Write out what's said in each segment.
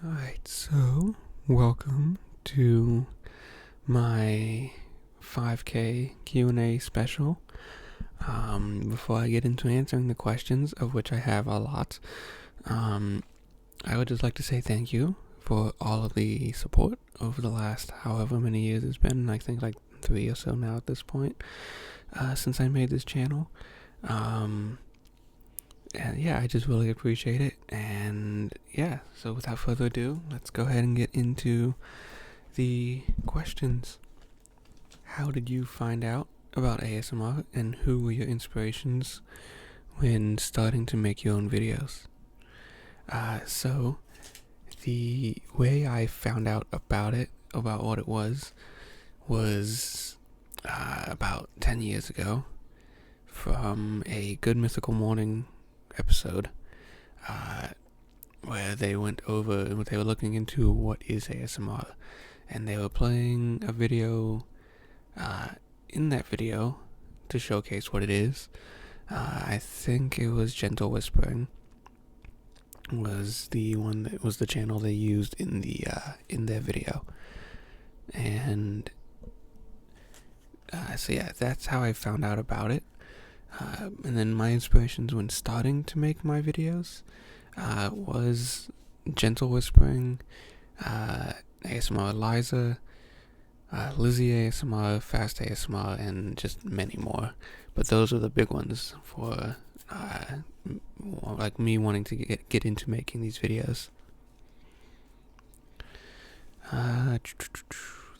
Alright, so welcome to my 5K Q&A special. Before I get into answering the questions, of which I have a lot, I would just like to say thank you for all of the support over the last however many years it's been. I think like 3 or so now at this point, since I made this channel. And yeah, I just really appreciate it. And yeah, so without further ado, let's go ahead and get into the questions. How did you find out about ASMR, and who were your inspirations when starting to make your own videos? So the way I found out about what it was about 10 years ago from a Good Mythical Morning episode where they were looking into what is ASMR, and they were playing a video in that video to showcase what it is. I think it was Gentle Whispering was the channel they used in their video. And so yeah, that's how I found out about it. And then my inspirations when starting to make my videos was Gentle Whispering, ASMR Liza, Lizzie ASMR, Fast ASMR, and just many more. But those are the big ones for like me wanting to get into making these videos. The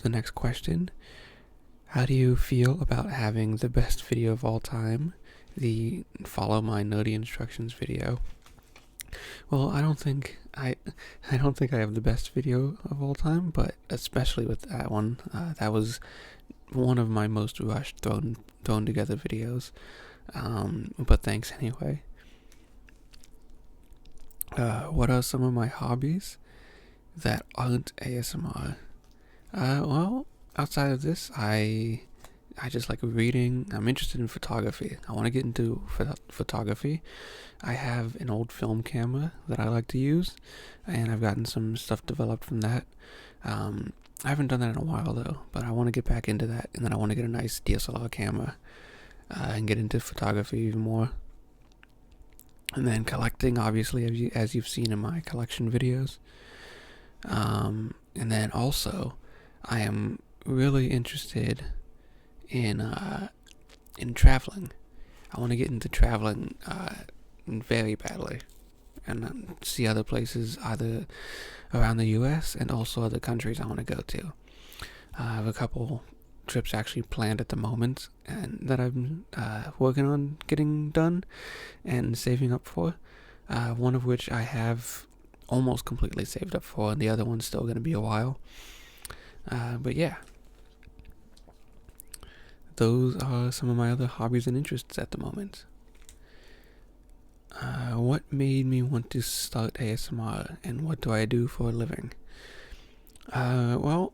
next question: how do you feel about having the best video of all time, the Follow My Nerdy Instructions video? Well, I don't think I have the best video of all time, but especially with that one, that was one of my most rushed, thrown together videos. But thanks anyway. What are some of my hobbies that aren't ASMR? Well, outside of this, I just like reading. I'm interested in photography. I want to get into photography. I have an old film camera that I like to use, and I've gotten some stuff developed from that. I haven't done that in a while though, but I want to get back into that, and then I want to get a nice DSLR camera and get into photography even more. And then collecting, obviously, as you've seen in my collection videos. And then also, I am really interested in traveling. I want to get into traveling very badly, and see other places either around the U.S. and also other countries I want to go to. I have a couple trips actually planned at the moment, and that I'm working on getting done and saving up for. One of which I have almost completely saved up for, and the other one's still going to be a while. But yeah, those are some of my other hobbies and interests at the moment. What made me want to start ASMR, and what do I do for a living? Well,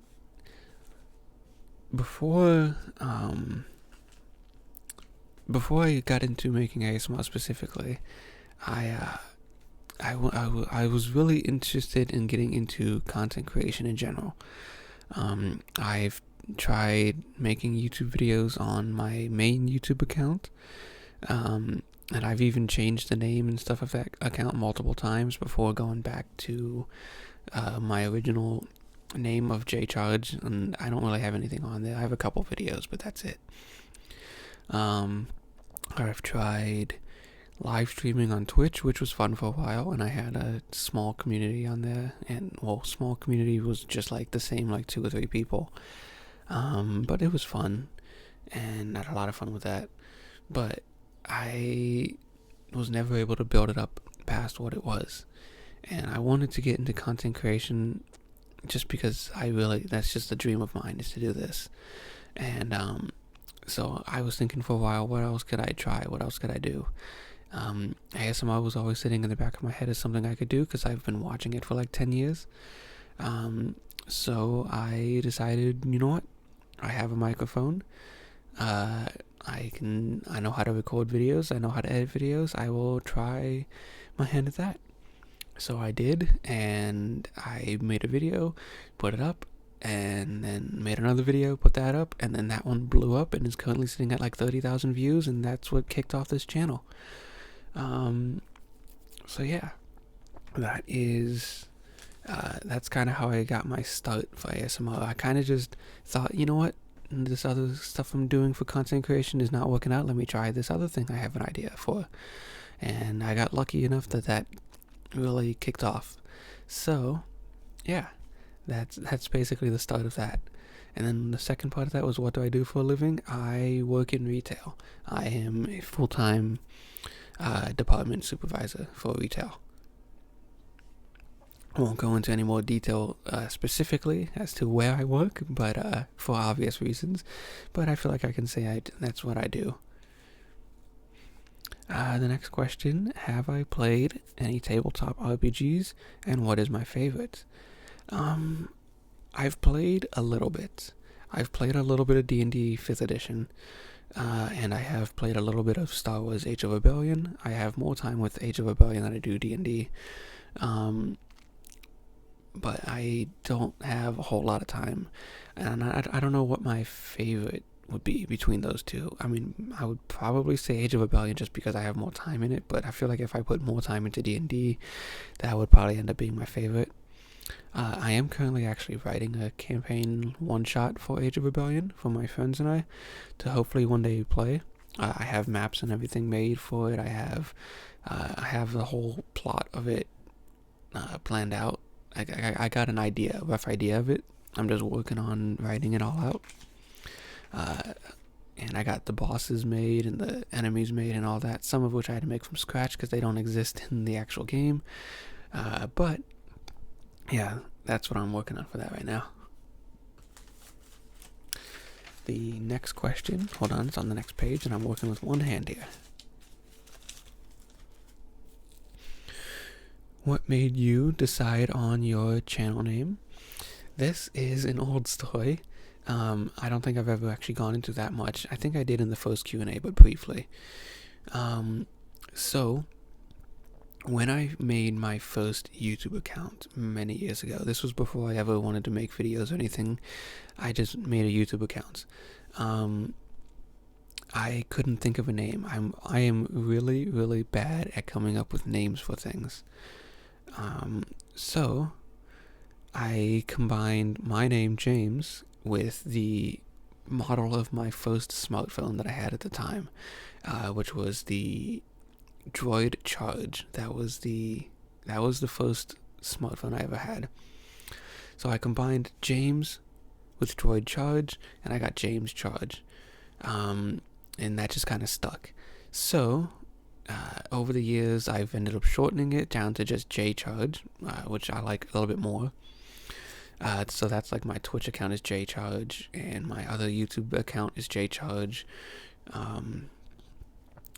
before I got into making ASMR specifically, I was really interested in getting into content creation in general. I've tried making YouTube videos on my main YouTube account, and I've even changed the name and stuff of that account multiple times before going back to my original name of JCharge, and I don't really have anything on there. I have a couple videos, but that's it. I've tried live streaming on Twitch, which was fun for a while, and I had a small community on there, and small community was just like the same, like 2 or 3 people, but it was fun, and I had a lot of fun with that, but I was never able to build it up past what it was, and I wanted to get into content creation just because that's just a dream of mine, is to do this, and so I was thinking for a while, what else could I try, what else could I do? ASMR was always sitting in the back of my head as something I could do because I've been watching it for like 10 years. So I decided, you know what? I have a microphone. I know how to record videos. I know how to edit videos. I will try my hand at that. So I did, and I made a video, put it up, and then made another video, put that up, and then that one blew up and is currently sitting at like 30,000 views, and that's what kicked off this channel. So yeah, that is that's kind of how I got my start for ASMR. I kind of just thought, you know what, this other stuff I'm doing for content creation is not working out. Let me try this other thing I have an idea for. And I got lucky enough that really kicked off. So, yeah, that's basically the start of that. And then the second part of that was, what do I do for a living? I work in retail. I am a full-time department supervisor for retail. I won't go into any more detail specifically as to where I work, but for obvious reasons. But I feel like I can say that's what I do. The next question: have I played any tabletop RPGs, and what is my favorite? I've played a little bit. I've played a little bit of D&D 5th edition, and I have played a little bit of Star Wars Age of Rebellion. I have more time with Age of Rebellion than I do D&D. But I don't have a whole lot of time, and I don't know what my favorite would be between those two. I mean, I would probably say Age of Rebellion just because I have more time in it, but I feel like if I put more time into D&D, that would probably end up being my favorite. I am currently actually writing a campaign one-shot for Age of Rebellion for my friends and I to hopefully one day play. I have maps and everything made for it. I have the whole plot of it planned out. I got an idea, a rough idea of it. I'm just working on writing it all out. And I got the bosses made and the enemies made and all that, some of which I had to make from scratch because they don't exist in the actual game. But, yeah, that's what I'm working on for that right now. The next question, hold on, it's on the next page, and I'm working with one hand here. What made you decide on your channel name? This is an old story. I don't think I've ever actually gone into that much. I think I did in the first Q&A, but briefly. So, when I made my first YouTube account many years ago, this was before I ever wanted to make videos or anything, I just made a YouTube account. I couldn't think of a name. I am really, really bad at coming up with names for things. So I combined my name, James, with the model of my first smartphone that I had at the time, which was the Droid Charge. That was the first smartphone I ever had. So I combined James with Droid Charge, and I got James Charge. And that just kind of stuck. So over the years, I've ended up shortening it down to just J Charge, which I like a little bit more. So that's like my Twitch account is J Charge, and my other YouTube account is J Charge.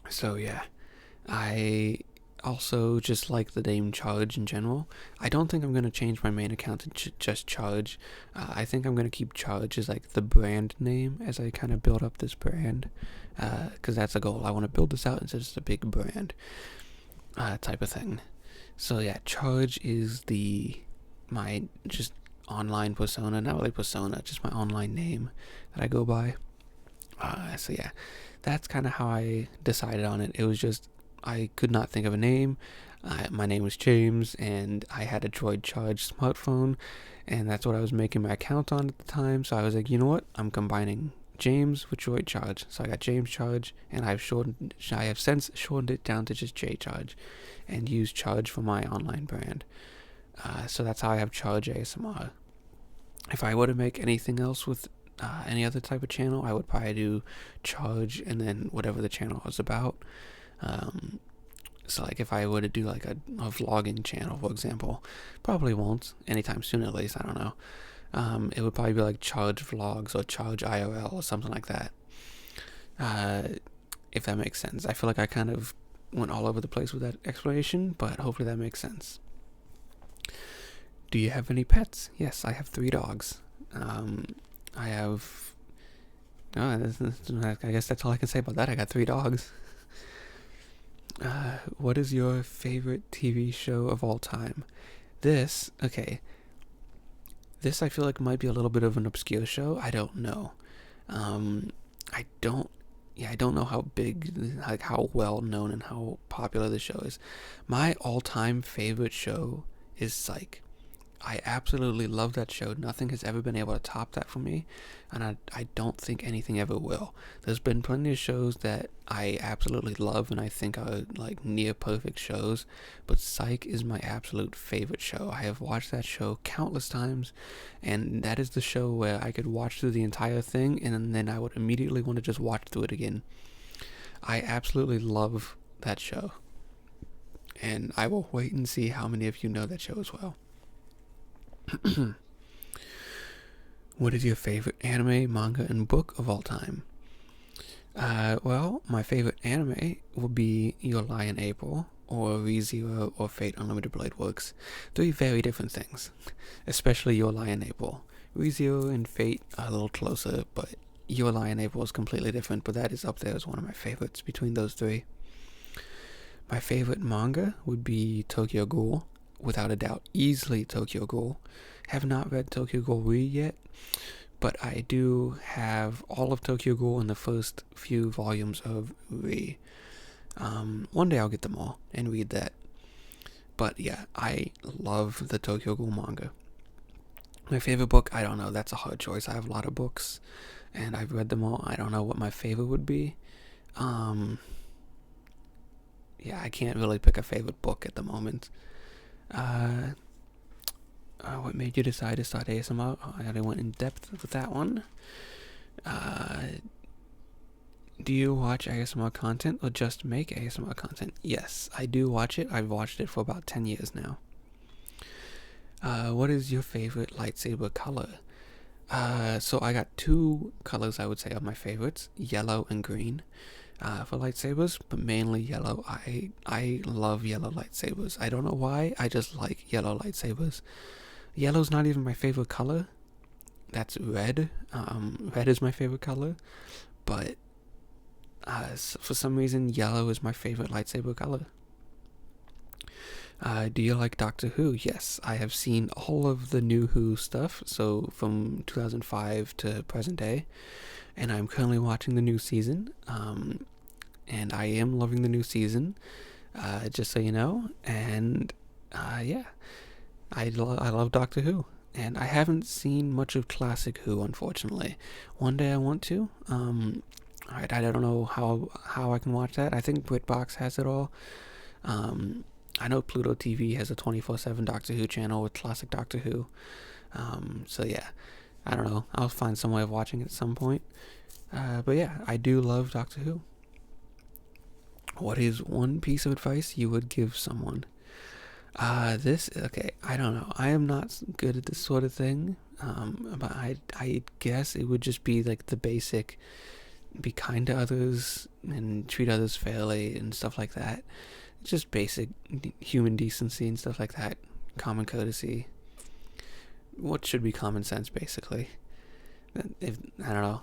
So yeah, I also just like the name Charge in general. I don't think I'm going to change my main account to just Charge. I think I'm going to keep Charge as like the brand name as I kind of build up this brand, because that's a goal. I want to build this out into just a big brand type of thing. So yeah, Charge is my just online persona, not really persona, just my online name that I go by. So yeah, that's kind of how I decided on it. It was just, I could not think of a name. My name was James, and I had a Droid Charge smartphone, and that's what I was making my account on at the time. So I was like, you know what? I'm combining James with Droid Charge. So I got James Charge, and I have since shortened it down to just J Charge, and used Charge for my online brand. So that's how I have Charge ASMR. If I were to make anything else with any other type of channel, I would probably do Charge and then whatever the channel is about. So like if I were to do like a vlogging channel, for example, probably won't anytime soon, at least, I don't know. It would probably be like Charge Vlogs or Charge IRL or something like that. If that makes sense. I feel like I kind of went all over the place with that explanation, but hopefully that makes sense. Do you have any pets? Yes, I have 3 dogs. I have... I guess that's all I can say about that. I got 3 dogs. What is your favorite TV show of all time? Okay. This I feel like might be a little bit of an obscure show. I don't know. Um, I don't. Yeah, I don't know how big, like how well known and how popular the show is. My all-time favorite show is Psych. I absolutely love that show. Nothing has ever been able to top that for me, and I don't think anything ever will. There's been plenty of shows that I absolutely love and I think are like near perfect shows, but Psych is my absolute favorite show. I have watched that show countless times, and that is the show where I could watch through the entire thing and then I would immediately want to just watch through it again. I absolutely love that show, and I will wait and see how many of you know that show as well. What is your favorite anime, manga, and book of all time? Well, my favorite anime will be Your Lie in April, or ReZero, or Fate Unlimited Blade Works. Three very different things, especially Your Lie in April. ReZero and Fate are a little closer, but Your Lie in April is completely different, but that is up there as one of my favorites between those three. My favorite manga would be Tokyo Ghoul, without a doubt, easily Tokyo Ghoul. Have not read Tokyo Ghoul Re yet, but I do have all of Tokyo Ghoul and the first few volumes of Re. One day I'll get them all and read that. But yeah, I love the Tokyo Ghoul manga. My favorite book, I don't know, that's a hard choice. I have a lot of books, and I've read them all. I don't know what my favorite would be. Yeah, I can't really pick a favorite book at the moment. What made you decide to start ASMR? I already went in depth with that one. Do you watch ASMR content or just make ASMR content? Yes, I do watch it. I've watched it for about 10 years now. What is your favorite lightsaber color? So I got two colors I would say are my favorites, yellow and green. For lightsabers, but mainly yellow. I love yellow lightsabers. I don't know why, I just like yellow lightsabers. Yellow's not even my favorite color. That's red. Red is my favorite color, but for some reason, yellow is my favorite lightsaber color. Do you like Doctor Who? Yes, I have seen all of the new Who stuff, so from 2005 to present day, and I'm currently watching the new season, and I am loving the new season, just so you know, and yeah, I love Doctor Who, and I haven't seen much of classic Who, unfortunately. One day I want to. Alright, I don't know how I can watch that. I think BritBox has it all. I know Pluto TV has a 24/7 Doctor Who channel with classic Doctor Who. So yeah, I don't know. I'll find some way of watching it at some point. But yeah, I do love Doctor Who. What is one piece of advice you would give someone? Okay, I don't know. I am not good at this sort of thing. But I guess it would just be like the basic, be kind to others and treat others fairly and stuff like that. Just basic human decency and stuff like that. Common courtesy. What should be common sense, basically. If I don't know.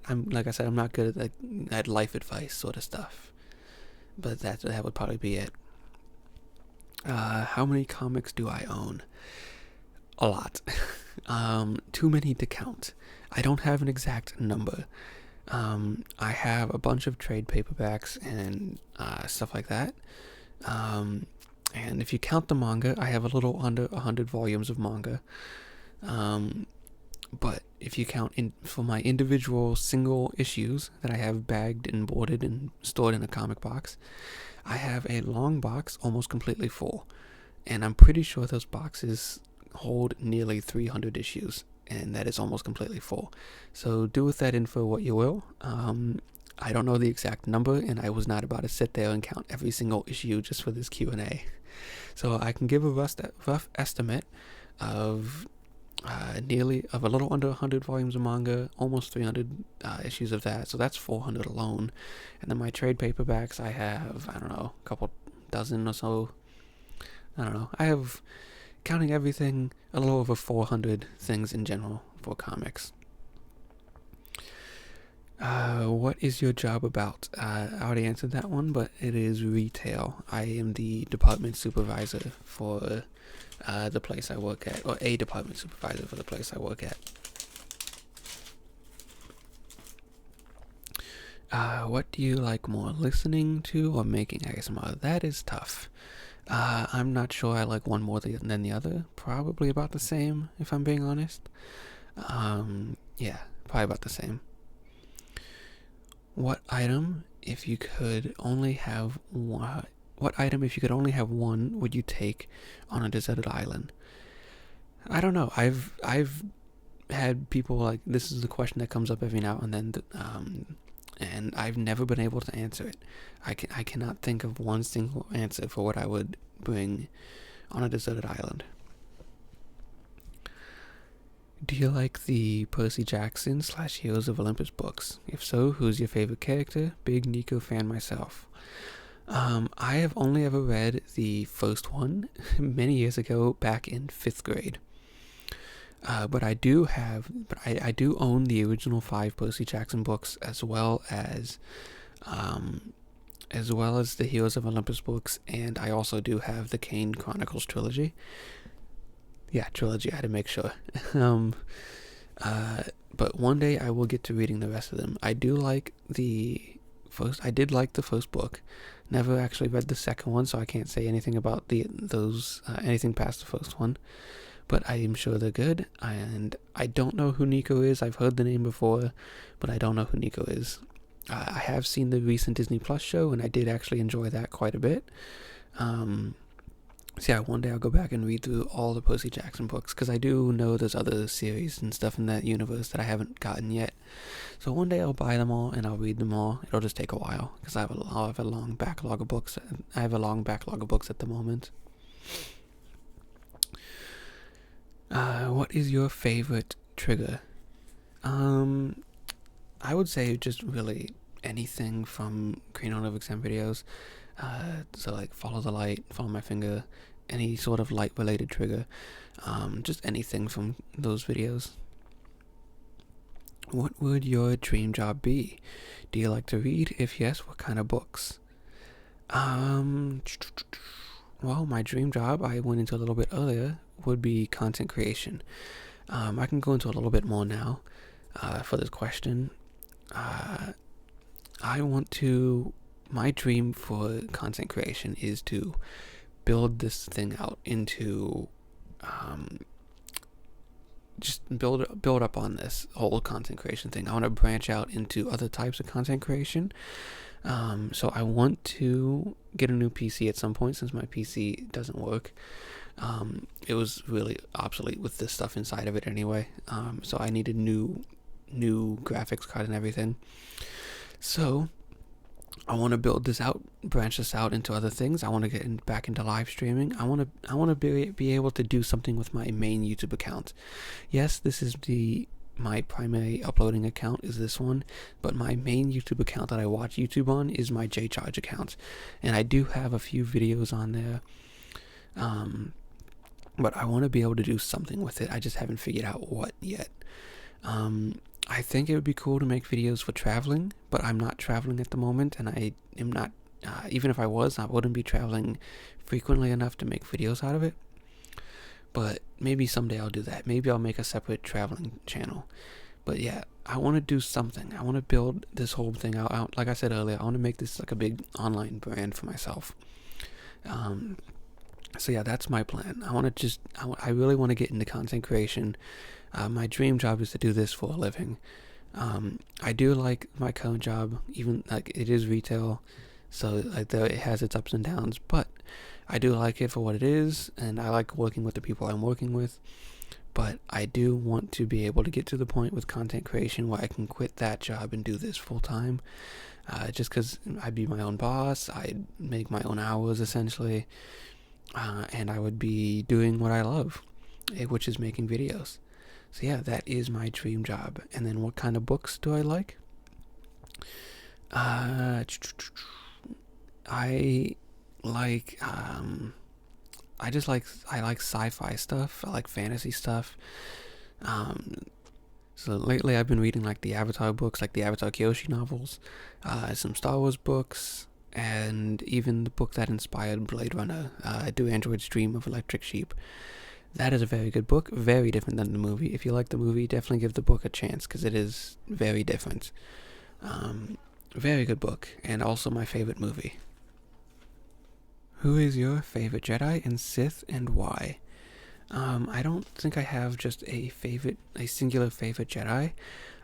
I'm like I said, I'm not good at at life advice sort of stuff. But that would probably be it. How many comics do I own? A lot. Too many to count. I don't have an exact number. I have a bunch of trade paperbacks and stuff like that. And if you count the manga, I have a little under 100 volumes of manga. But if you count for my individual single issues that I have bagged and boarded and stored in a comic box, I have a long box almost completely full. And I'm pretty sure those boxes hold nearly 300 issues. And that is almost completely full. So do with that info what you will. I don't know the exact number, and I was not about to sit there and count every single issue just for this Q&A. So I can give a rough estimate of a little under 100 volumes of manga, almost 300 issues of that. So that's 400 alone. And then my trade paperbacks, I have, I don't know, a couple dozen or so. I don't know. I have, counting everything, a little over 400 things in general for comics. What is your job about? I already answered that one, but it is retail. I am the department supervisor for the place I work at, or a department supervisor for the place I work at. What do you like more, listening to or making ASMR? That is tough. I'm not sure I like one more than the other. Probably about the same, if I'm being honest. Yeah, probably about the same. What item, if you could only have one? What item, if you could only have one, would you take on a deserted island? I don't know. I've had people like this is the question that comes up every now and then. And I've never been able to answer it. I cannot think of one single answer for what I would bring on a deserted island. Do you like the Percy Jackson / Heroes of Olympus books? If so, who's your favorite character? Big Nico fan myself. I have only ever read the first one many years ago, back in 5th grade. But I do own the original 5 Percy Jackson books, as well as the Heroes of Olympus books, and I also do have the Kane Chronicles trilogy. Yeah, trilogy. I had to make sure. But one day I will get to reading the rest of them. I did like the first book. Never actually read the second one, so I can't say anything about anything past the first one. But I am sure they're good, and I don't know who Nico is. I've heard the name before, but I don't know who Nico is. I have seen the recent Disney Plus show, and I did actually enjoy that quite a bit. So yeah, one day I'll go back and read through all the Percy Jackson books, because I do know there's other series and stuff in that universe that I haven't gotten yet. So one day I'll buy them all and I'll read them all. It'll just take a while, because I have a long backlog of books. I have a long backlog of books at the moment. What is your favorite trigger? I would say just really anything from Green Olive exam videos. So like follow the light, follow my finger, any sort of light related trigger. Just anything from those videos. What would your dream job be? Do you like to read? If yes, what kind of books? Well, my dream job, I went into a little bit earlier, would be content creation. I can go into a little bit more now for this question. My dream for content creation is to build this thing out into, just build up on this whole content creation thing. I want to branch out into other types of content creation. So I want to get a new PC at some point, since my PC doesn't work. It was really obsolete with this stuff inside of it anyway. So I needed new graphics card and everything. So I want to build this out, branch this out into other things. I want to get back into live streaming. I want to be able to do something with my main YouTube account. Yes, this is my primary uploading account is this one, but my main YouTube account that I watch YouTube on is my JCharge account, and I do have a few videos on there. But I want to be able to do something with it. I just haven't figured out what yet. I think it would be cool to make videos for traveling, but I'm not traveling at the moment, and I am not, even if I was, I wouldn't be traveling frequently enough to make videos out of it. But maybe someday I'll do that. Maybe I'll make a separate traveling channel. But yeah, I want to do something. I want to build this whole thing out. Like I said earlier, I want to make this like a big online brand for myself. So yeah, that's my plan. I really want to get into content creation. My dream job is to do this for a living. I do like my current job, even like it is retail, so like it has its ups and downs, but I do like it for what it is, and I like working with the people I'm working with. But I do want to be able to get to the point with content creation where I can quit that job and do this full time. Just because I'd be my own boss, I'd make my own hours essentially, and I would be doing what I love, which is making videos. So yeah, that is my dream job. And then what kind of books do I like? I like I like sci-fi stuff. I like fantasy stuff. So lately I've been reading like the Avatar books, like the Avatar Kyoshi novels, some Star Wars books, and even the book that inspired Blade Runner, Do Androids Dream of Electric Sheep. That is a very good book, very different than the movie. If you like the movie, definitely give the book a chance because it is very different. Very good book, and also my favorite movie. Who is your favorite Jedi and Sith, and why? I don't think I have just a singular favorite Jedi.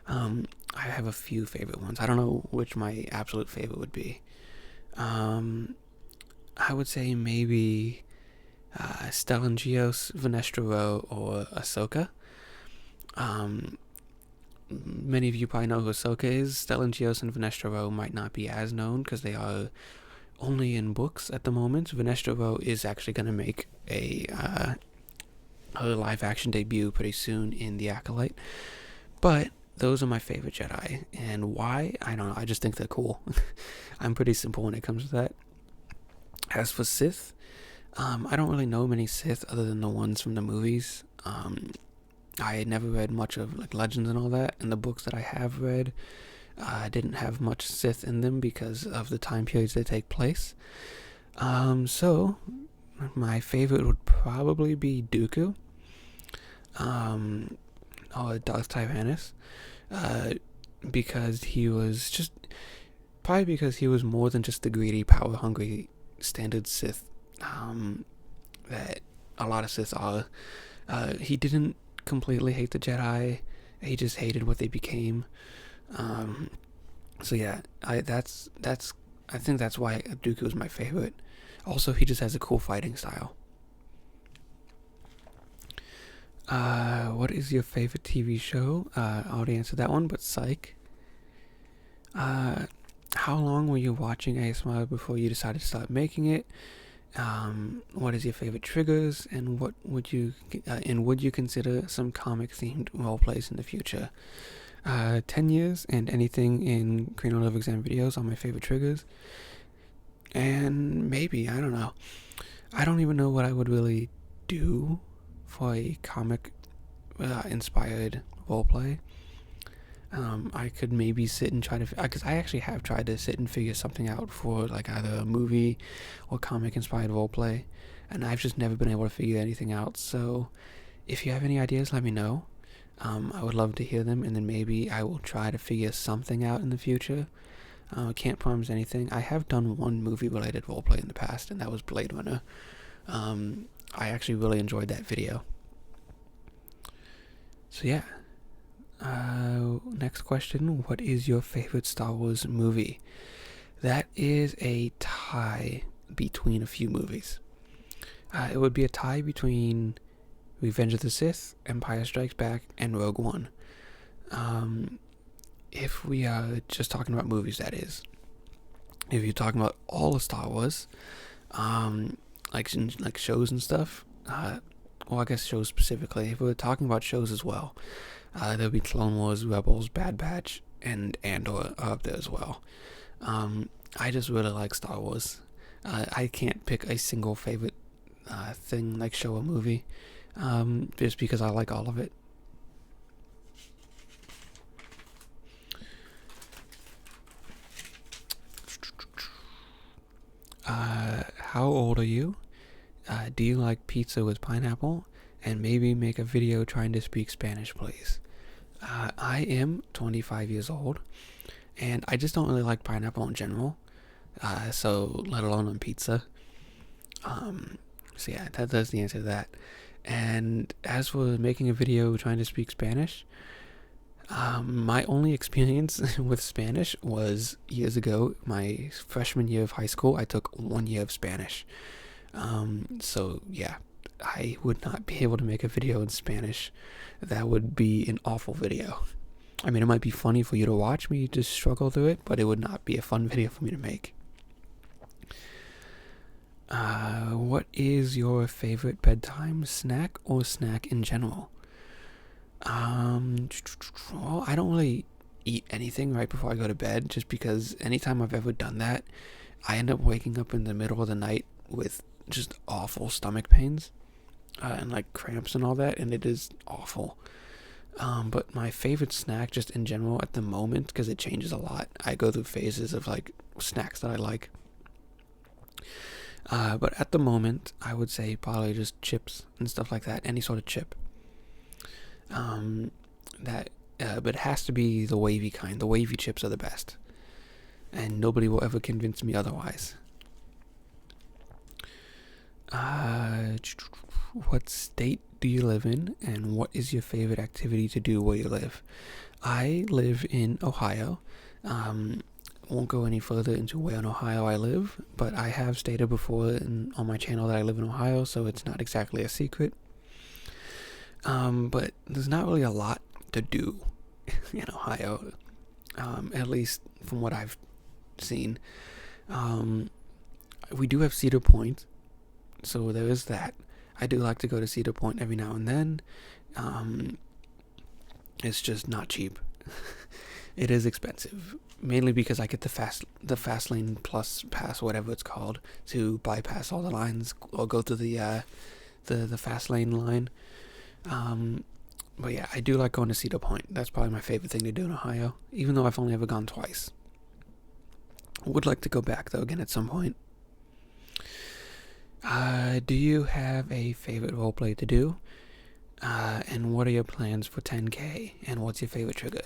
I have a few favorite ones. I don't know which my absolute favorite would be. I would say maybe Stellan Gios, Vanestra Rowe, or Ahsoka. Many of you probably know who Ahsoka is. Stellan Gios and Vanestra Rowe might not be as known because they are only in books at the moment. Vanestra Rowe is actually going to make her live action debut pretty soon in The Acolyte. But those are my favorite Jedi. And why? I don't know. I just think they're cool. I'm pretty simple when it comes to that. As for Sith, I don't really know many Sith other than the ones from the movies. I had never read much of like Legends and all that, and the books that I have read didn't have much Sith in them because of the time periods they take place. So my favorite would probably be Dooku, or Darth Tyrannus, because he was more than just the greedy, power-hungry standard Sith that a lot of Sith are. He didn't completely hate the Jedi. He just hated what they became. So yeah, I think that's why Dooku is my favorite. Also, he just has a cool fighting style. What is your favorite TV show? I already answered that one, but Psych. How long were you watching ASMR before you decided to start making it? What is your favorite triggers, and would you consider some comic-themed role plays in the future? 10 years and anything in Cranial Nerve Exam videos are my favorite triggers. And maybe, I don't know. I don't even know what I would really do for a comic inspired roleplay. I could maybe sit and try to, because I actually have tried to sit and figure something out for like either a movie or comic inspired roleplay, and I've just never been able to figure anything out. So if you have any ideas, let me know. I would love to hear them, and then maybe I will try to figure something out in the future. Can't promise anything. I have done one movie related roleplay in the past, and that was Blade Runner. I actually really enjoyed that video. So yeah. Next question. What is your favorite Star Wars movie? That is a tie between a few movies. It would be a tie between Revenge of the Sith, Empire Strikes Back, and Rogue One. If we are just talking about movies, that is. If you're talking about all of Star Wars, like shows and stuff, well, I guess shows specifically. If we're talking about shows as well, there'll be Clone Wars, Rebels, Bad Batch, and Andor are up there as well. I just really like Star Wars. I can't pick a single favorite thing, like show or movie, just because I like all of it. How old are you? Do you like pizza with pineapple? And maybe make a video trying to speak Spanish, please. I am 25 years old, and I just don't really like pineapple in general, so let alone on pizza. So yeah, that's the answer to that. And as for making a video trying to speak Spanish, my only experience with Spanish was years ago. My freshman year of high school, I took 1 year of Spanish. So yeah, I would not be able to make a video in Spanish. That would be an awful video. I mean, it might be funny for you to watch me just struggle through it, but it would not be a fun video for me to make. What is your favorite bedtime snack or snack in general? Well, I don't really eat anything right before I go to bed, just because anytime I've ever done that, I end up waking up in the middle of the night with just awful stomach pains and like cramps and all that, and it is awful. But my favorite snack, just in general at the moment, because it changes a lot. I go through phases of like snacks that I like. But at the moment, I would say probably just chips and stuff like that. Any sort of chip. But it has to be the wavy kind. The wavy chips are the best, and nobody will ever convince me otherwise. What state do you live in, and what is your favorite activity to do where you live? I live in Ohio. Won't go any further into where in Ohio I live, but I have stated before on my channel that I live in Ohio, so it's not exactly a secret. But there's not really a lot to do in Ohio, at least from what I've seen. We do have Cedar Point, so there is that. I do like to go to Cedar Point every now and then. It's just not cheap. It is expensive, mainly because I get the fast lane plus pass, whatever it's called, to bypass all the lines or go through the fast lane line. But yeah, I do like going to Cedar Point. That's probably my favorite thing to do in Ohio, even though I've only ever gone twice. I would like to go back though again at some point. Do you have a favorite roleplay to do? And what are your plans for 10K? And what's your favorite trigger?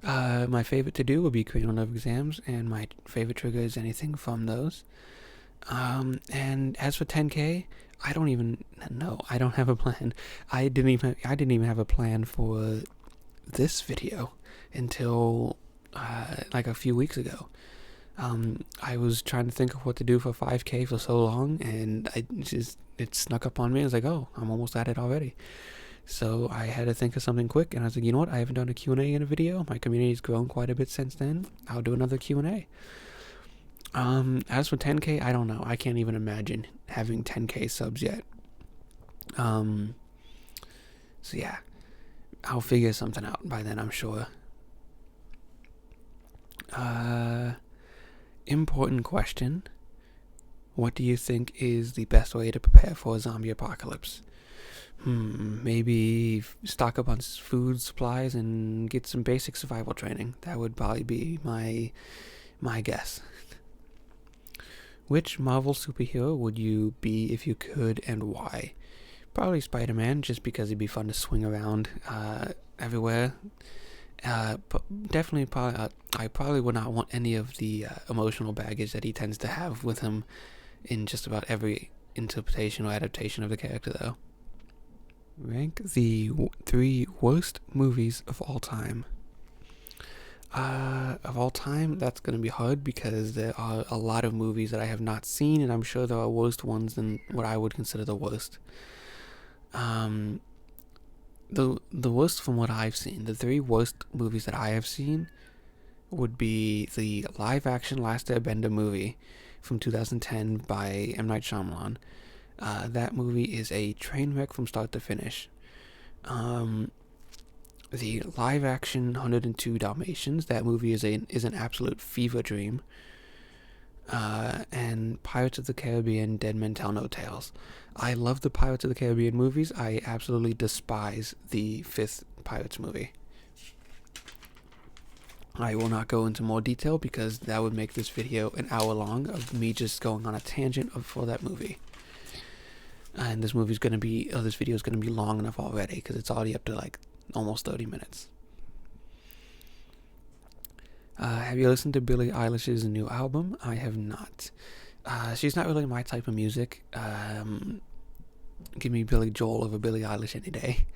My favorite to do would be cranial nerve exams, and my favorite trigger is anything from those. And as for 10K, I don't even know. I don't have a plan. I didn't even have a plan for this video until like a few weeks ago. I was trying to think of what to do for 5K for so long, and it snuck up on me. I was like, oh, I'm almost at it already. So I had to think of something quick, and I was like, you know what? I haven't done a Q&A in a video. My community's grown quite a bit since then. I'll do another Q&A. As for 10K, I don't know. I can't even imagine having 10K subs yet. So yeah, I'll figure something out by then, I'm sure. Important question. What do you think is the best way to prepare for a zombie apocalypse? Maybe stock up on food supplies and get some basic survival training. That would probably be my guess. Which Marvel superhero would you be if you could, and why? Probably Spider-Man, just because it'd be fun to swing around everywhere. Definitely, I probably would not want any of the emotional baggage that he tends to have with him in just about every interpretation or adaptation of the character, though. Rank the 3 worst movies of all time. Of all time, that's going to be hard because there are a lot of movies that I have not seen, and I'm sure there are worse ones than what I would consider the worst. The worst from what I've seen, the 3 worst movies that I have seen would be the live-action Last Airbender movie from 2010 by M. Night Shyamalan. That movie is a train wreck from start to finish. The live-action 102 Dalmatians, that movie is an absolute fever dream. And Pirates of the Caribbean, Dead Men Tell No Tales. I love the Pirates of the Caribbean movies. I absolutely despise the 5th Pirates movie. I will not go into more detail because that would make this video an hour long of me just going on a tangent for that movie. And this video is going to be long enough already because it's already up to like almost 30 minutes. Have you listened to Billie Eilish's new album? I have not. She's not really my type of music. Give me Billy Joel over Billie Eilish any day.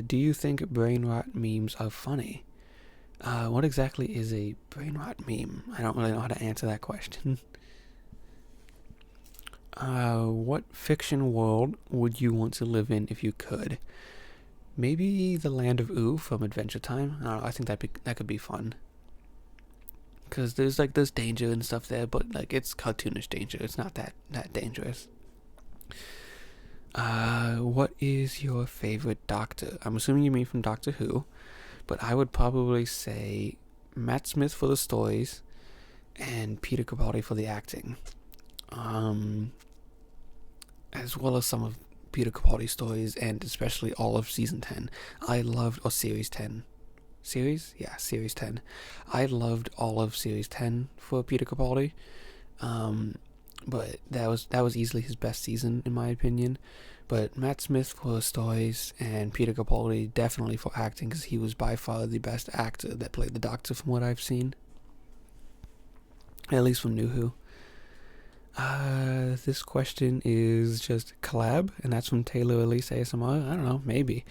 Do you think brain rot memes are funny? What exactly is a brain rot meme? I don't really know how to answer that question. What fiction world would you want to live in if you could? Maybe the Land of Ooh from Adventure Time. I don't know, I think that could be fun. Because there's danger and stuff there, but like it's cartoonish danger. It's not that dangerous. What is your favorite Doctor? I'm assuming you mean from Doctor Who, but I would probably say Matt Smith for the stories and Peter Capaldi for the acting. As well as some of Peter Capaldi stories, and especially all of season 10. I loved, or series 10. Series 10. I loved all of series 10 for Peter Capaldi. But that was easily his best season in my opinion. But Matt Smith for stories and Peter Capaldi definitely for acting, because he was by far the best actor that played the Doctor from what I've seen. At least from New Who. This question is just collab, and that's from Taylor Elise ASMR. I don't know, maybe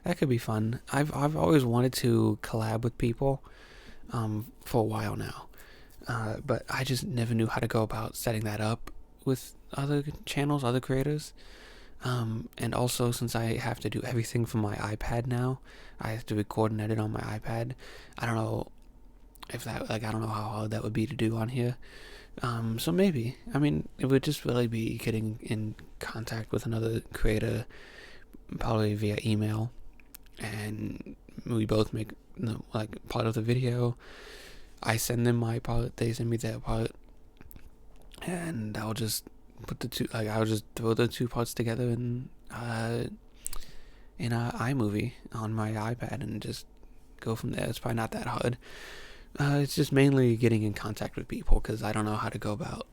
that could be fun. I've always wanted to collab with people, for a while now, but I just never knew how to go about setting that up with other channels, other creators. And also, since I have to do everything from my iPad now, I have to record and edit on my iPad. I don't know if that, I don't know how hard that would be to do on here. So maybe, I mean, it would just really be getting in contact with another creator, probably via email, and we both make part of the video. I send them my part, they send me their part, and I'll just put the two, I'll just throw the two parts together in iMovie on my iPad and just go from there. It's probably not that hard. It's just mainly getting in contact with people, because I don't know how to go about.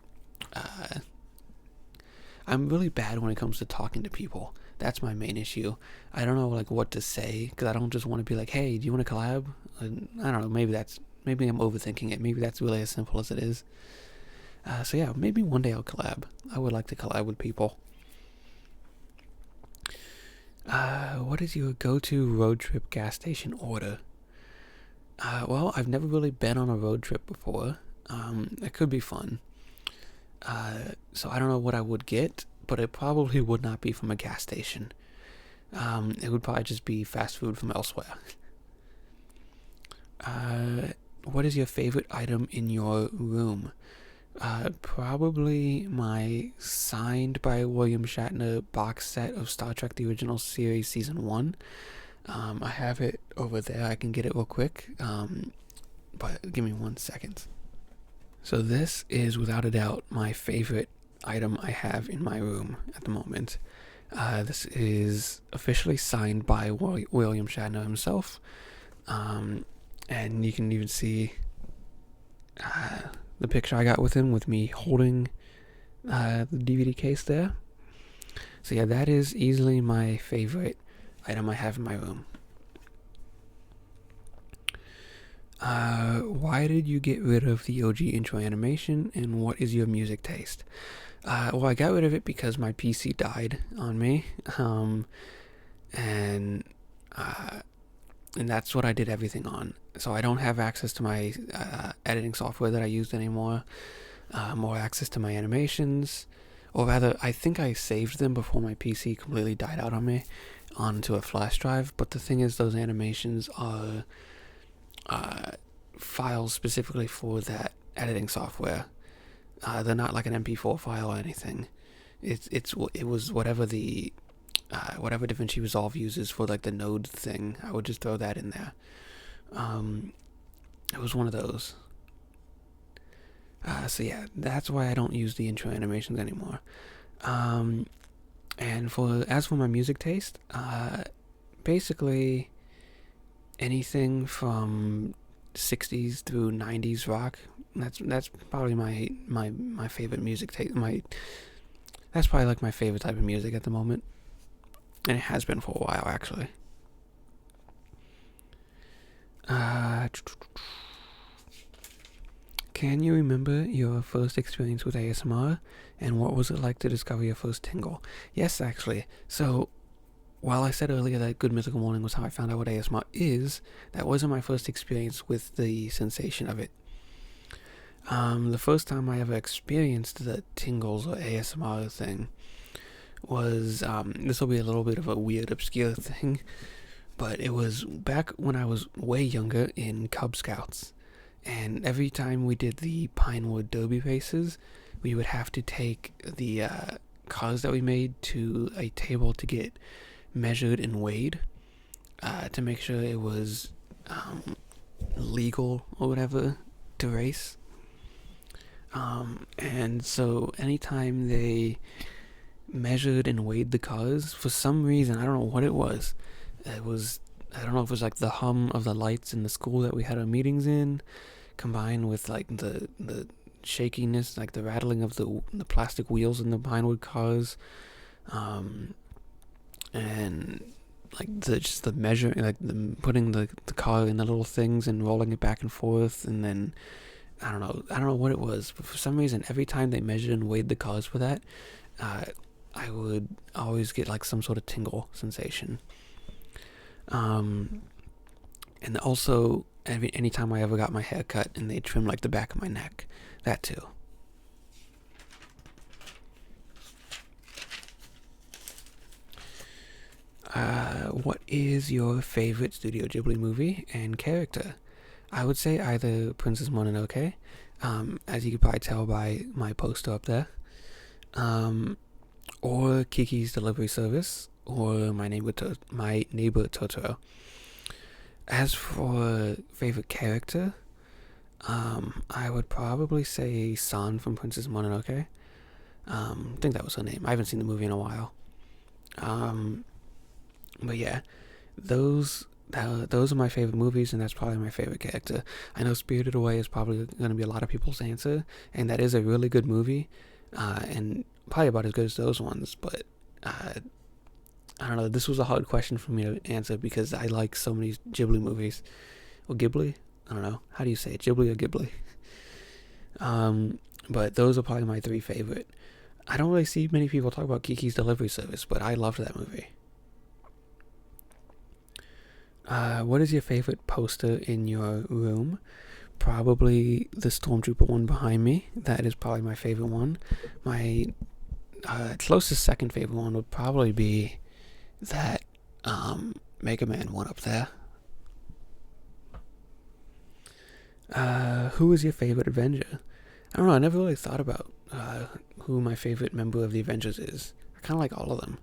I'm really bad when it comes to talking to people. That's my main issue. I don't know what to say, because I don't just want to be like, hey, do you want to collab? I don't know. Maybe I'm overthinking it. Maybe that's really as simple as it is. So yeah, maybe one day I'll collab. I would like to collab with people. What is your go-to road trip gas station order? Well, I've never really been on a road trip before. It could be fun. So I don't know what I would get, but it probably would not be from a gas station. It would probably just be fast food from elsewhere. What is your favorite item in your room? Probably my signed by William Shatner box set of Star Trek The Original Series Season 1. I have it over there. I can get it real quick. But give me 1 second. So this is without a doubt my favorite item I have in my room at the moment. This is officially signed by William Shatner himself. And you can even see the picture I got with him, with me holding the DVD case there. So yeah, that is easily my favorite item I have in my room. Why did you get rid of the OG intro animation, and what is your music taste? Well, I got rid of it because my PC died on me, and that's what I did everything on. So I don't have access to my editing software that I used anymore, more access to my animations, or rather, I think I saved them before my PC completely died out on me onto a flash drive. But the thing is, those animations are files specifically for that editing software. They're not like an MP4 file or anything. It was whatever whatever DaVinci Resolve uses for the node thing. I would just throw that in there. It was one of those. So yeah, that's why I don't use the intro animations anymore. And as for my music taste, basically anything from 60s through 90s rock. That's probably my favorite music taste. That's probably my favorite type of music at the moment, and it has been for a while actually. Can you remember your first experience with ASMR, and what was it like to discover your first tingle? Yes, actually. So, while I said earlier that Good Mythical Morning was how I found out what ASMR is, that wasn't my first experience with the sensation of it. The first time I ever experienced the tingles or ASMR thing was, this will be a little bit of a weird, obscure thing, but it was back when I was way younger in Cub Scouts. And every time we did the Pinewood Derby races, we would have to take the cars that we made to a table to get measured and weighed to make sure it was legal or whatever to race. And so anytime they measured and weighed the cars. For some reason, I don't know what it was. I don't know if it was like the hum of the lights in the school that we had our meetings in, combined with like the shakiness, like the rattling of the plastic wheels in the Pinewood cars, and like the measuring, like putting the car in the little things and rolling it back and forth, and then I don't know what it was, but for some reason every time they measured and weighed the cars for that, I would always get like some sort of tingle sensation. And also anytime I ever got my hair cut and they trimmed like the back of my neck, that too. What is your favorite Studio Ghibli movie and character? I would say either Princess Mononoke, as you could probably tell by my poster up there, or Kiki's Delivery Service, or My Neighbor Totoro. As for favorite character, I would probably say San from Princess Mononoke. I think that was her name. I haven't seen the movie in a while. But yeah, those are my favorite movies, and that's probably my favorite character. I know Spirited Away is probably going to be a lot of people's answer, and that is a really good movie, and probably about as good as those ones, but I don't know, this was a hard question for me to answer because I like so many Ghibli movies. Or Ghibli? I don't know. How do you say it? Ghibli or Ghibli? But those are probably my three favorite. I don't really see many people talk about Kiki's Delivery Service, but I loved that movie. What is your favorite poster in your room? Probably the Stormtrooper one behind me. That is probably my favorite one. My closest second favorite one would probably be that Mega Man one up there. Who is your favorite Avenger? I don't know, I never really thought about who my favorite member of the Avengers is. I kind of like all of them.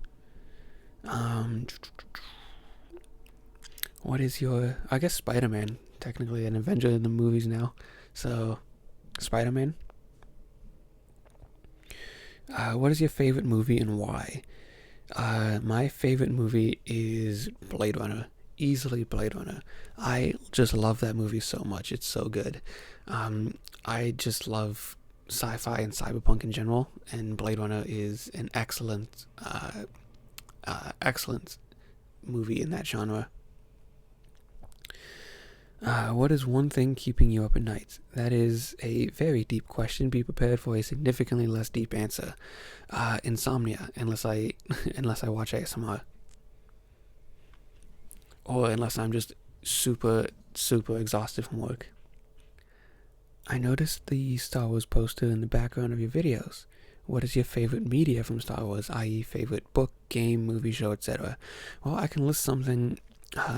What is your... I guess Spider-Man, technically an Avenger in the movies now. So, Spider-Man. What is your favorite movie and why? My favorite movie is Blade Runner. Easily Blade Runner. I just love that movie so much. It's so good. I just love sci-fi and cyberpunk in general, and Blade Runner is an excellent movie in that genre. What is one thing keeping you up at night? That is a very deep question. Be prepared for a significantly less deep answer. Insomnia, unless I watch ASMR. Or unless I'm just super exhausted from work. I noticed the Star Wars poster in the background of your videos. What is your favorite media from Star Wars, i.e. favorite book, game, movie, show, etc.? Well, I can list something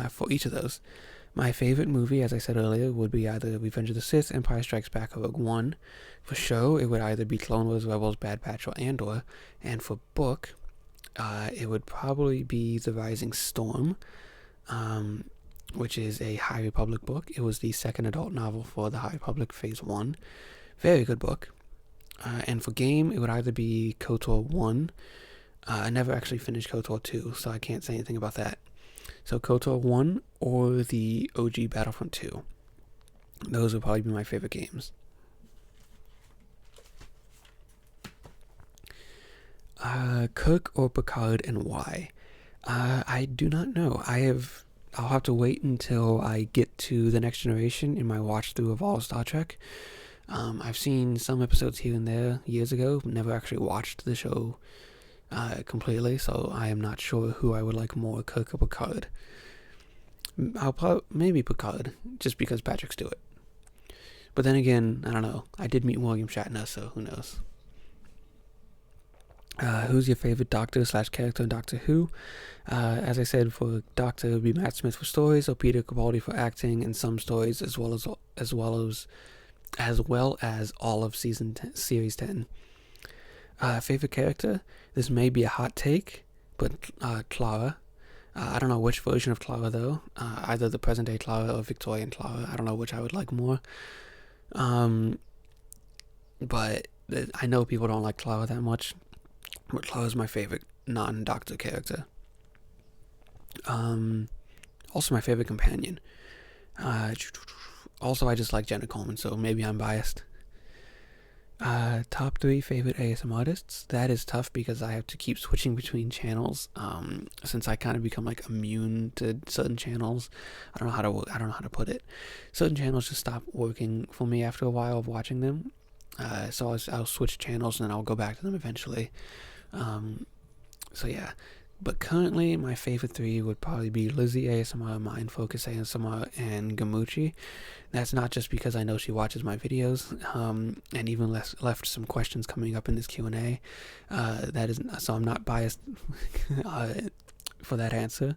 for each of those. My favorite movie, as I said earlier, would be either Revenge of the Sith, Empire Strikes Back, or Rogue One. For show, it would either be Clone Wars, Rebels, Bad Batch, or Andor. And for book, it would probably be The Rising Storm, which is a High Republic book. It was the second adult novel for the High Republic Phase 1. Very good book. And for game, it would either be KOTOR 1. I never actually finished KOTOR 2, so I can't say anything about that. So KOTOR 1 or the OG Battlefront 2. Those would probably be my favorite games. Kirk or Picard and why? I do not know. I'll have to wait until I get to The Next Generation in my watch through of all Star Trek. I've seen some episodes here and there years ago, but never actually watched the show completely, so I am not sure who I would like more, Kirk or Picard. I'll probably maybe Picard, just because Patrick Stewart. But then again, I don't know. I did meet William Shatner, so who knows. Who's your favorite Doctor / character in Doctor Who? As I said, for Doctor, it would be Matt Smith for stories, or Peter Capaldi for acting, and some stories, as well as all of series 10. Favorite character? This may be a hot take, but Clara. I don't know which version of Clara though. Either the present day Clara or Victorian Clara. I don't know which I would like more. But I know people don't like Clara that much. But Chloe is my favorite non-doctor character. Also my favorite companion. Also, I just like Jenna Coleman, so maybe I'm biased. Top 3 favorite ASMR artists. That is tough because I have to keep switching between channels. Since I kind of become like immune to certain channels. I don't know how to put it. Certain channels just stop working for me after a while of watching them. So I'll switch channels and then I'll go back to them eventually. So yeah. But currently, my favorite 3 would probably be Lizzie ASMR, Mind Focus ASMR, and Gamuchi. That's not just because I know she watches my videos, and even left some questions coming up in this Q&A. So I'm not biased for that answer.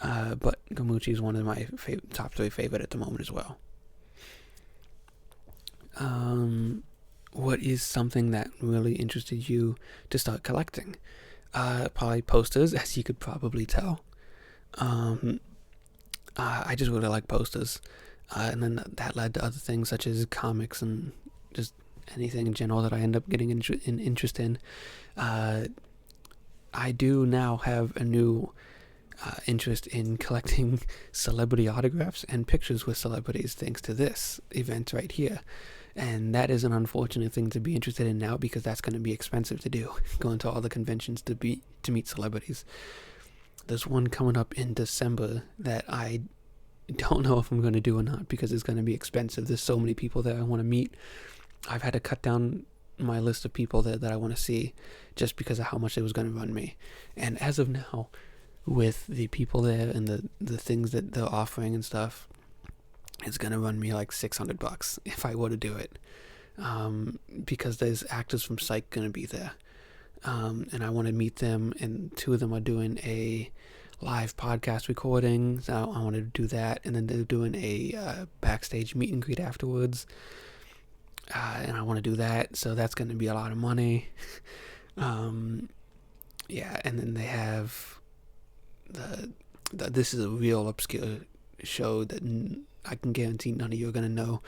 But Gamuchi is one of my top 3 favorite at the moment as well. What is something that really interested you to start collecting? Probably posters, as you could probably tell. I just really like posters. And then that led to other things such as comics and just anything in general that I end up getting interest in. I do now have a new interest in collecting celebrity autographs and pictures with celebrities thanks to this event right here. And that is an unfortunate thing to be interested in now because that's going to be expensive to do, going to all the conventions to meet celebrities. There's one coming up in December that I don't know if I'm going to do or not because it's going to be expensive. There's so many people that I want to meet. I've had to cut down my list of people that I want to see just because of how much it was going to run me. And as of now, with the people there and the things that they're offering and stuff, it's going to run me like $600 if I were to do it. Because there's actors from Psych going to be there. And I want to meet them, and 2 of them are doing a live podcast recording, so I want to do that, and then they're doing a backstage meet and greet afterwards, and I want to do that, so that's going to be a lot of money. Yeah, and then they have this is a real obscure show that I can guarantee none of you are going to know.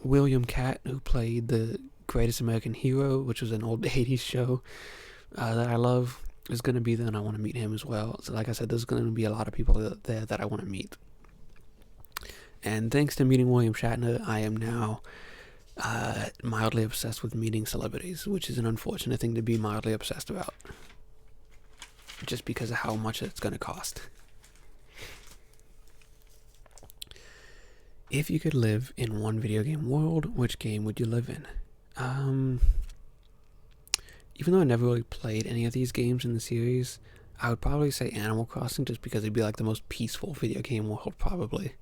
William Catt, who played the Greatest American Hero, which was an old 80s show that I love, is going to be there, and I want to meet him as well. So like I said, there's going to be a lot of people there that I want to meet. And thanks to meeting William Shatner, I am now mildly obsessed with meeting celebrities, which is an unfortunate thing to be mildly obsessed about, just because of how much it's going to cost. If you could live in one video game world, which game would you live in? Even though I never really played any of these games in the series, I would probably say Animal Crossing, just because it'd be like the most peaceful video game world, probably.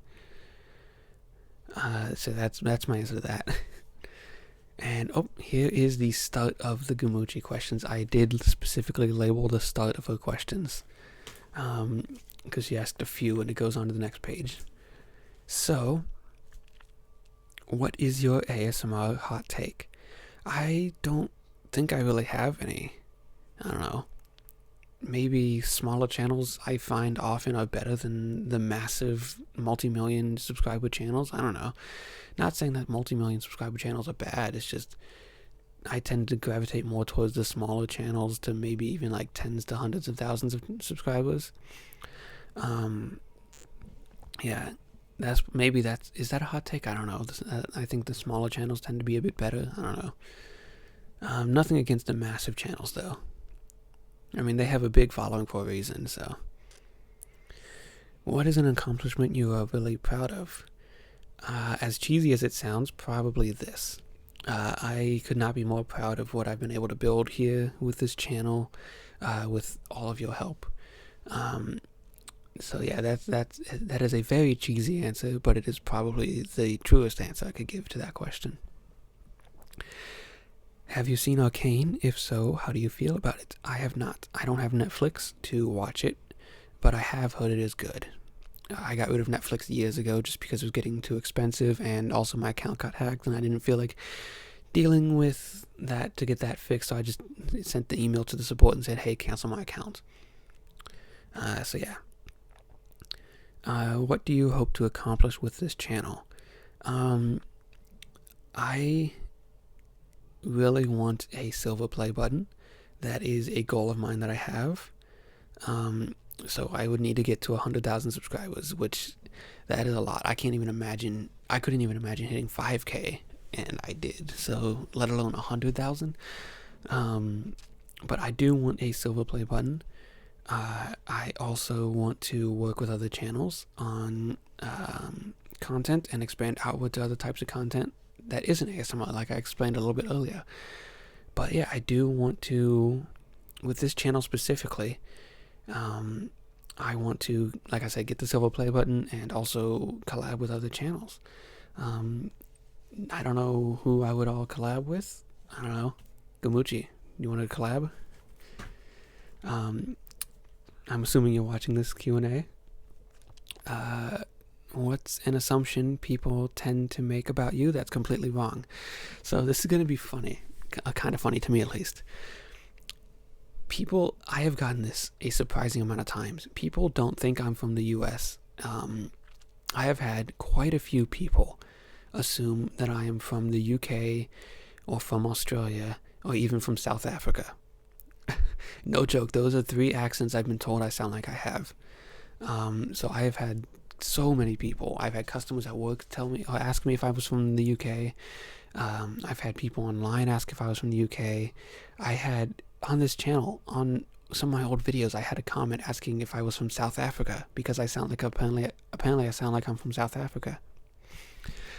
So that's my answer to that. And here is the start of the Gamuchi questions. I did specifically label the start of her questions, because she asked a few, and it goes on to the next page. So, what is your ASMR hot take? I don't think I really have any. I don't know. Maybe smaller channels I find often are better than the massive multi-million subscriber channels. I don't know. Not saying that multi-million subscriber channels are bad. It's just I tend to gravitate more towards the smaller channels to maybe even like tens to hundreds of thousands of subscribers. Yeah. Is that a hot take? I don't know. I think the smaller channels tend to be a bit better. I don't know. Nothing against the massive channels, though. I mean, they have a big following for a reason, so. What is an accomplishment you are really proud of? As cheesy as it sounds, probably this. I could not be more proud of what I've been able to build here with this channel, with all of your help. So yeah, that is a very cheesy answer, but it is probably the truest answer I could give to that question. Have you seen Arcane? If so, how do you feel about it? I have not. I don't have Netflix to watch it, but I have heard it is good. I got rid of Netflix years ago just because it was getting too expensive, and also my account got hacked, and I didn't feel like dealing with that to get that fixed, so I just sent the email to the support and said, hey, cancel my account. So yeah. What do you hope to accomplish with this channel? I really want a silver play button. that is a goal of mine that I have. So I would need to get to 100,000 subscribers, which that is a lot. I couldn't even imagine hitting 5K, and I did. So let alone 100,000. But I do want a silver play button. I also want to work with other channels on content and expand outward to other types of content that isn't ASMR, like I explained a little bit earlier. But yeah, I do want to, with this channel specifically, I want to, like I said, get the silver play button and also collab with other channels. I don't know who I would all collab with. I don't know. Gamuchi, you want to collab? I'm assuming you're watching this Q&A. What's an assumption people tend to make about you that's completely wrong? So this is going to be funny, kind of funny to me at least. I have gotten this a surprising amount of times. People don't think I'm from the US. I have had quite a few people assume that I am from the UK or from Australia or even from South Africa. No joke, those are 3 accents I've been told I sound like I have. So I have had so many people. I've had customers at work tell me or ask me if I was from the UK. I've had people online ask if I was from the UK. I had on this channel, on some of my old videos, I had a comment asking if I was from South Africa because I sound like apparently I sound like I'm from South Africa.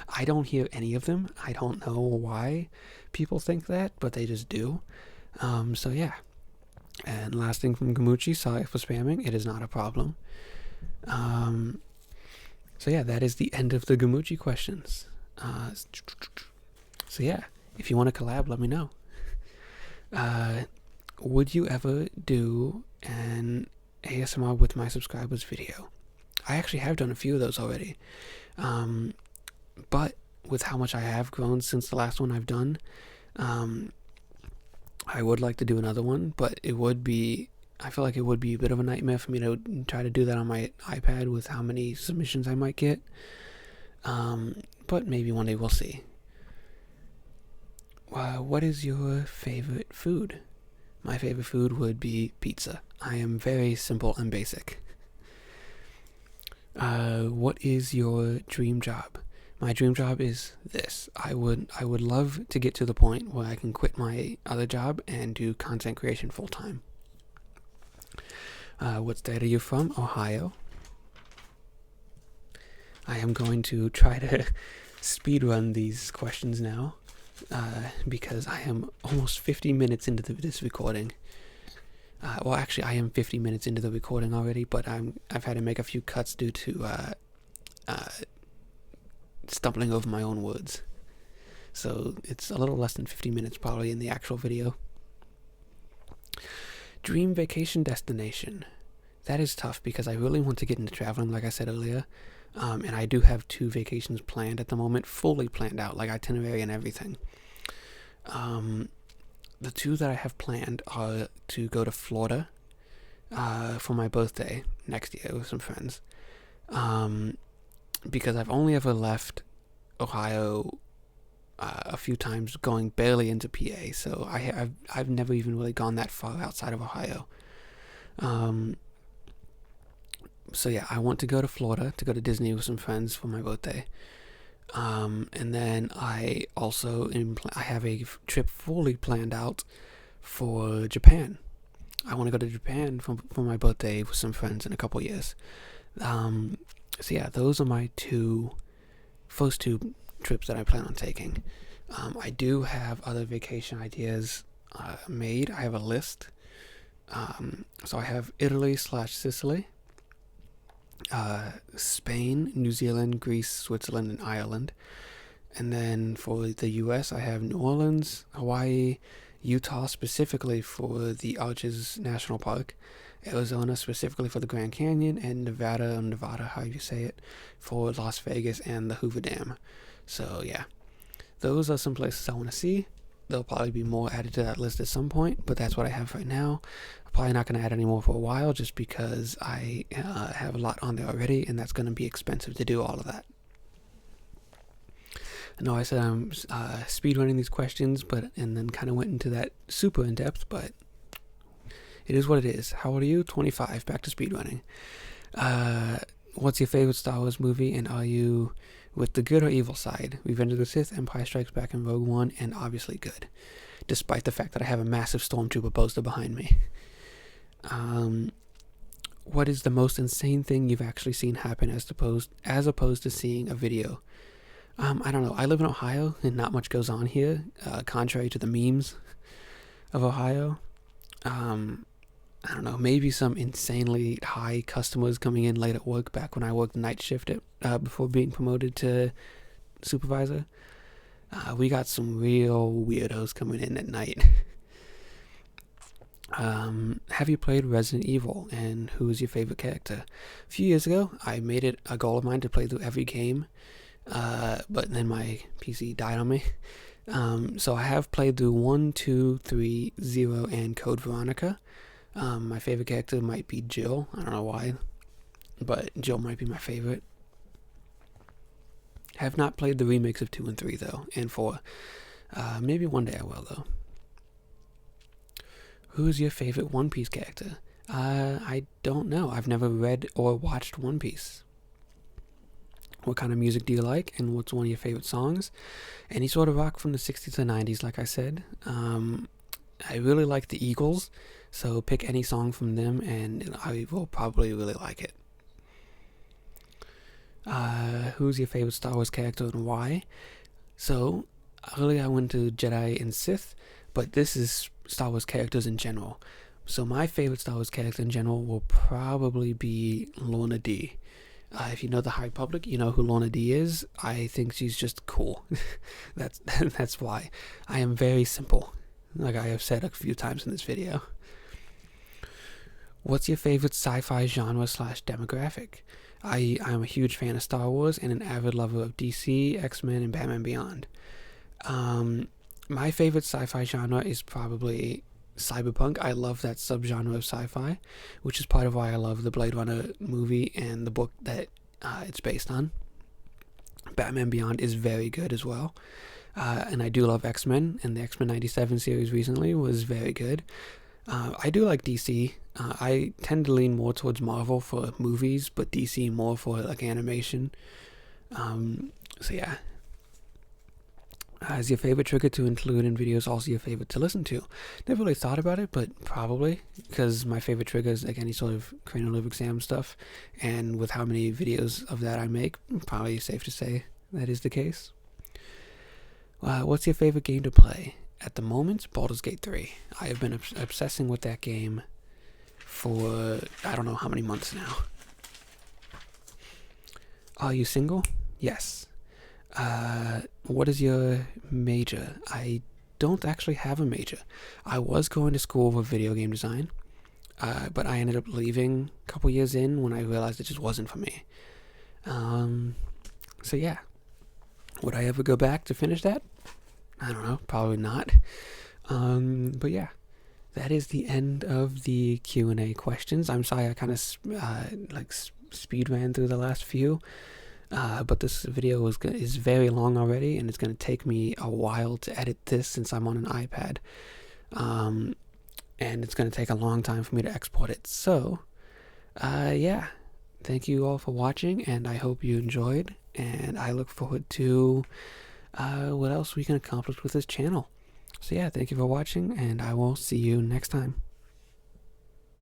I don't hear any of them. I don't know why people think that, but they just do. So yeah. And last thing from Gamuchi, sorry for spamming. It is not a problem. So yeah, that is the end of the Gamuchi questions. So yeah, if you want to collab, let me know. Would you ever do an ASMR with my subscribers video? I actually have done a few of those already. But with how much I have grown since the last one I've done, I would like to do another one, but I feel like it would be a bit of a nightmare for me to try to do that on my iPad with how many submissions I might get. But maybe one day we'll see. What is your favorite food? My favorite food would be pizza. I am very simple and basic. What is your dream job? My dream job is this. I would love to get to the point where I can quit my other job and do content creation full time. What state are you from? Ohio. I am going to try to speed run these questions now, because I am almost 50 minutes into this recording. Well, actually, I am 50 minutes into the recording already, but I've had to make a few cuts due to stumbling over my own words. So it's a little less than 50 minutes probably in the actual video. Dream vacation destination. That is tough because I really want to get into traveling, like I said earlier. And I do have 2 vacations planned at the moment, fully planned out, like itinerary and everything. The 2 that I have planned are to go to Florida for my birthday next year with some friends. Because I've only ever left Ohio a few times, going barely into PA, so I've never even really gone that far outside of Ohio. So yeah, I want to go to Florida to go to Disney with some friends for my birthday. And then I also I have a trip fully planned out for Japan. I want to go to Japan for my birthday with some friends in a couple years. So yeah, those are my first two trips that I plan on taking. I do have other vacation ideas made. I have a list. So I have Italy/Sicily, Spain, New Zealand, Greece, Switzerland, and Ireland. And then for the US, I have New Orleans, Hawaii, Utah specifically for the Arches National Park, Arizona specifically for the Grand Canyon, and Nevada, how you say it, for Las Vegas and the Hoover Dam. So yeah, those are some places I want to see. There'll probably be more added to that list at some point, but that's what I have right now. I'm probably not going to add any more for a while just because I have a lot on there already, and that's going to be expensive to do all of that. I know I said I'm speed running these questions, and then kind of went into that super in depth, but It is what it is. How old are you? 25. Back to speedrunning. What's your favorite Star Wars movie, and are you with the good or evil side? Revenge of the Sith, Empire Strikes Back, and Rogue One, and obviously good, despite the fact that I have a massive Stormtrooper poster behind me. What is the most insane thing you've actually seen happen as opposed to seeing a video? I don't know. I live in Ohio, and not much goes on here, contrary to the memes of Ohio. I don't know, maybe some insanely high customers coming in late at work back when I worked night shift before being promoted to supervisor. We got some real weirdos coming in at night. Have you played Resident Evil, and who is your favorite character? A few years ago, I made it a goal of mine to play through every game, but then my PC died on me. So I have played through 1, 2, 3, 0, and Code Veronica. My favorite character might be Jill. I don't know why, but Jill might be my favorite. Have not played the remakes of 2 and 3 though, and 4. Maybe one day I will though. Who's your favorite One Piece character? I don't know. I've never read or watched One Piece. What kind of music do you like, and what's one of your favorite songs? Any sort of rock from the 60s to 90s, like I said. I really like the Eagles, so pick any song from them and I will probably really like it. Who's your favorite Star Wars character and why? So, earlier I went to Jedi and Sith, but this is Star Wars characters in general. So my favorite Star Wars character in general will probably be Lorna D. If you know the High Republic, you know who Lorna D is. I think she's just cool. That's why. I am very simple, like I have said a few times in this video. What's your favorite sci-fi genre / demographic? I'm a huge fan of Star Wars and an avid lover of DC, X-Men, and Batman Beyond. My favorite sci-fi genre is probably cyberpunk. I love that subgenre of sci-fi, which is part of why I love the Blade Runner movie and the book that it's based on. Batman Beyond is very good as well. And I do love X-Men, and the X-Men 97 series recently was very good. I do like DC. I tend to lean more towards Marvel for movies, but DC more for like animation. So yeah. Is your favorite trigger to include in videos also your favorite to listen to? Never really thought about it, but probably, because my favorite trigger is like any sort of cranial nerve exam stuff, and with how many videos of that I make, probably safe to say that is the case. What's your favorite game to play? At the moment, Baldur's Gate 3. I have been obsessing with that game for I don't know how many months now. Are you single? Yes. What is your major? I don't actually have a major. I was going to school for video game design, but I ended up leaving a couple years in when I realized it just wasn't for me. So yeah. Would I ever go back to finish that? I don't know, probably not. But yeah, that is the end of the Q&A questions. I'm sorry I kind of speed ran through the last few. But this video is very long already, and it's going to take me a while to edit this since I'm on an iPad. And it's going to take a long time for me to export it. So, yeah. Thank you all for watching, and I hope you enjoyed. And I look forward to what else we can accomplish with this channel. So yeah, thank you for watching, and I will see you next time.